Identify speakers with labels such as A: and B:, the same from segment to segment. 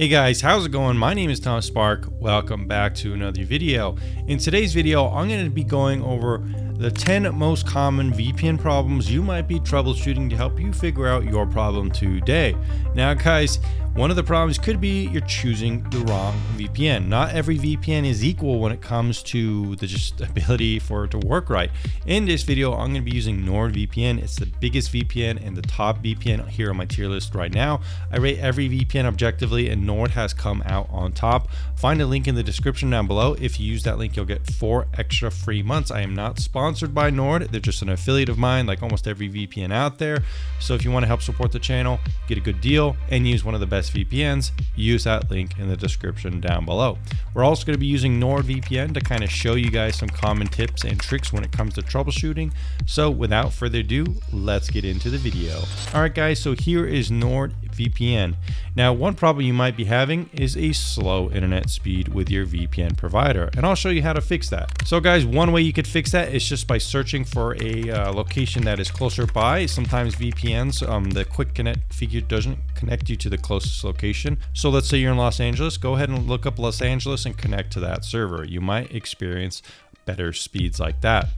A: Hey guys, how's it going? My name is Tom Spark. Welcome back to another video. In today's video, I'm going to be going over the 10 most common VPN problems you might be troubleshooting to help you figure out your problem today. Now guys, one of the problems could be you're choosing the wrong VPN. Not every VPN is equal when it comes to the just ability for it to work right. In this video, I'm going to be using NordVPN. It's the biggest VPN and the top VPN here on my tier list right now. I rate every VPN objectively and Nord has come out on top. Find a link in the description down below. If you use that link, you'll get 4 extra free months. I am not sponsored by Nord. They're just an affiliate of mine, like almost every VPN out there. So if you want to help support the channel, get a good deal, and use one of the best VPNs, use that link in the description down below. We're also going to be using NordVPN to kind of show you guys some common tips and tricks when it comes to troubleshooting. So without further ado, let's get into the video. All right guys, so here is NordVPN. Now one problem you might be having is a slow internet speed with your VPN provider, and I'll show you how to fix that. So guys, one way you could fix that is just by searching for a location that is closer by. Sometimes VPNs, the quick connect feature doesn't connect you to the closest location. So let's say you're in Los Angeles, go ahead and look up Los Angeles and connect to that server. You might experience better speeds like that.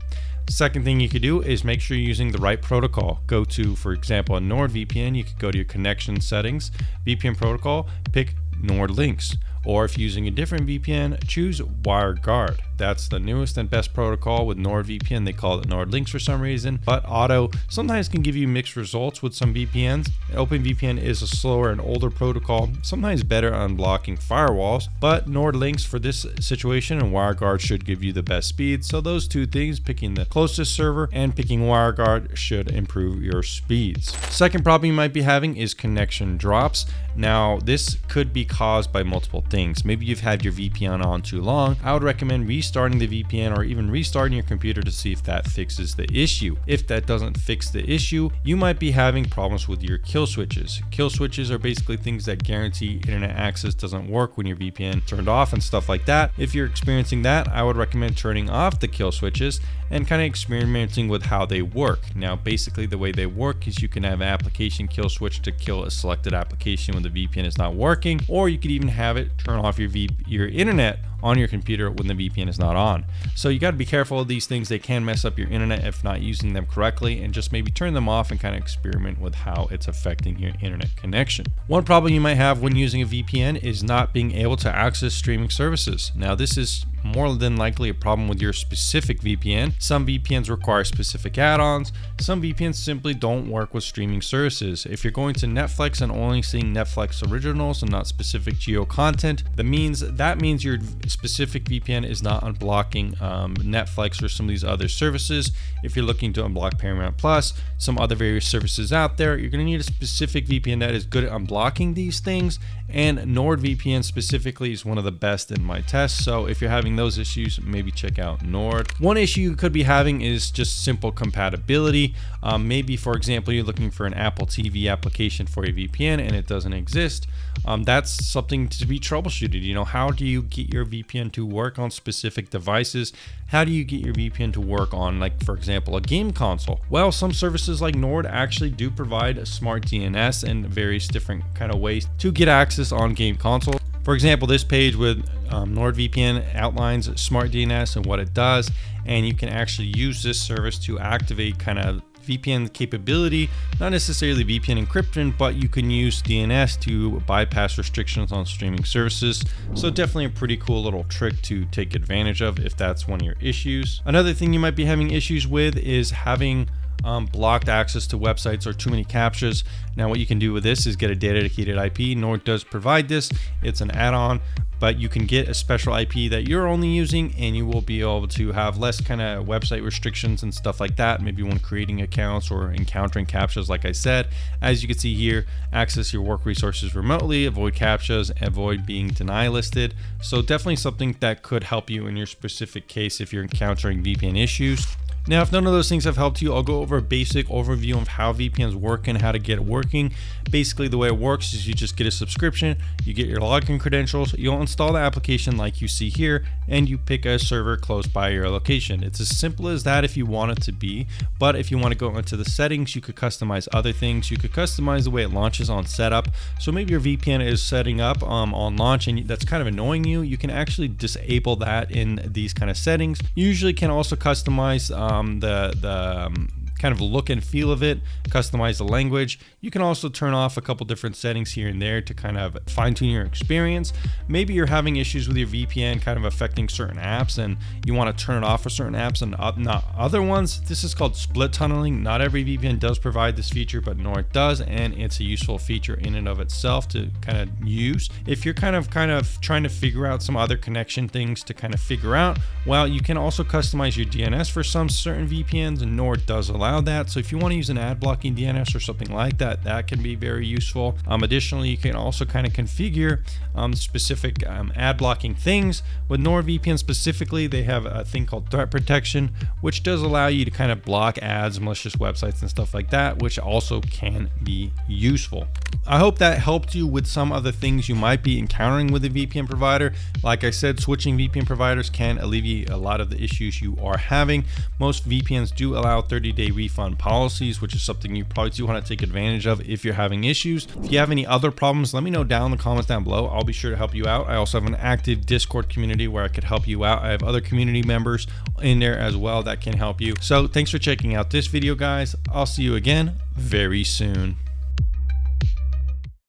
A: Second thing you could do is make sure you're using the right protocol. Go to, for example, a NordVPN, you could go to your connection settings, VPN protocol, pick NordLynx. Or if you're using a different VPN, choose WireGuard. That's the newest and best protocol with NordVPN. They call it NordLynx for some reason, but Auto sometimes can give you mixed results with some VPNs. OpenVPN is a slower and older protocol, sometimes better on blocking firewalls, but NordLynx for this situation and WireGuard should give you the best speed. So those two things, picking the closest server and picking WireGuard, should improve your speeds. Second problem you might be having is connection drops. Now this could be caused by multiple things. Maybe you've had your VPN on too long. I would recommend restarting the VPN or even restarting your computer to see if that fixes the issue. If that doesn't fix the issue, you might be having problems with your kill switches. Kill switches are basically things that guarantee internet access doesn't work when your VPN turned off and stuff like that. If you're experiencing that, I would recommend turning off the kill switches and kind of experimenting with how they work. Now basically the way they work is you can have an application kill switch to kill a selected application when the VPN is not working, or you could even have it turn off your internet on your computer when the VPN is not on. So you got to be careful of these things. They can mess up your internet if not using them correctly, and just maybe turn them off and kind of experiment with how it's affecting your internet connection. One problem you might have when using a VPN is not being able to access streaming services. Now this is more than likely a problem with your specific VPN. Some VPNs require specific add-ons. Some VPNs simply don't work with streaming services. If you're going to Netflix and only seeing Netflix originals and not specific geo content, that means your specific VPN is not unblocking Netflix or some of these other services. If you're looking to unblock Paramount Plus, some other various services out there, you're going to need a specific VPN that is good at unblocking these things, and NordVPN specifically is one of the best in my tests. So if you're having those issues, maybe check out Nord. One issue you could be having is just simple compatibility. Maybe for example, you're looking for an Apple TV application for a VPN and it doesn't exist. That's something to be troubleshooted. You know, how do you get your VPN to work on specific devices? How do you get your VPN to work on, like for example, a game console? Well, some services like Nord actually do provide a smart DNS and various different kind of ways to get access on game console. For example, this page with NordVPN outlines smart DNS and what it does, and you can actually use this service to activate kind of VPN capability, not necessarily VPN encryption, but you can use DNS to bypass restrictions on streaming services. So definitely a pretty cool little trick to take advantage of if that's one of your issues. Another thing you might be having issues with is having blocked access to websites or too many captchas. Now what you can do with this is get a dedicated IP. Nord does provide this. It's an add-on, but you can get a special IP that you're only using, and you will be able to have less kind of website restrictions and stuff like that, maybe when creating accounts or encountering captchas. Like I said, as you can see here, access your work resources remotely, avoid captchas, avoid being deny listed. So definitely something that could help you in your specific case if you're encountering VPN issues. Now, if none of those things have helped you, I'll go over a basic overview of how VPNs work and how to get it working. Basically, the way it works is you just get a subscription, you get your login credentials, you'll install the application like you see here, and you pick a server close by your location. It's as simple as that if you want it to be, but if you want to go into the settings, you could customize other things. You could customize the way it launches on setup. So maybe your VPN is setting up on launch and that's kind of annoying you. You can actually disable that in these kind of settings. You usually can also customize the kind of look and feel of it, customize the language. You can also turn off a couple different settings here and there to kind of fine tune your experience. Maybe you're having issues with your VPN kind of affecting certain apps and you want to turn it off for certain apps and not other ones. This is called split tunneling. Not every VPN does provide this feature, but Nord does, and it's a useful feature in and of itself to kind of use. If you're kind of trying to figure out some other connection things to kind of figure out, well, you can also customize your DNS for some certain VPNs, and Nord does allow that. So if you want to use an ad blocking DNS or something like that, that can be very useful. Additionally, you can also kind of configure specific ad blocking things. With NordVPN specifically, they have a thing called threat protection, which does allow you to kind of block ads, malicious websites and stuff like that, which also can be useful. I hope that helped you with some of the things you might be encountering with a VPN provider. Like I said, switching VPN providers can alleviate a lot of the issues you are having. Most VPNs do allow 30-day refund policies, which is something you probably do want to take advantage of if you're having issues. If you have any other problems, let me know down in the comments down below. I'll be sure to help you out. I also have an active Discord community where I could help you out. I have other community members in there as well that can help you. So thanks for checking out this video, guys. I'll see you again very soon.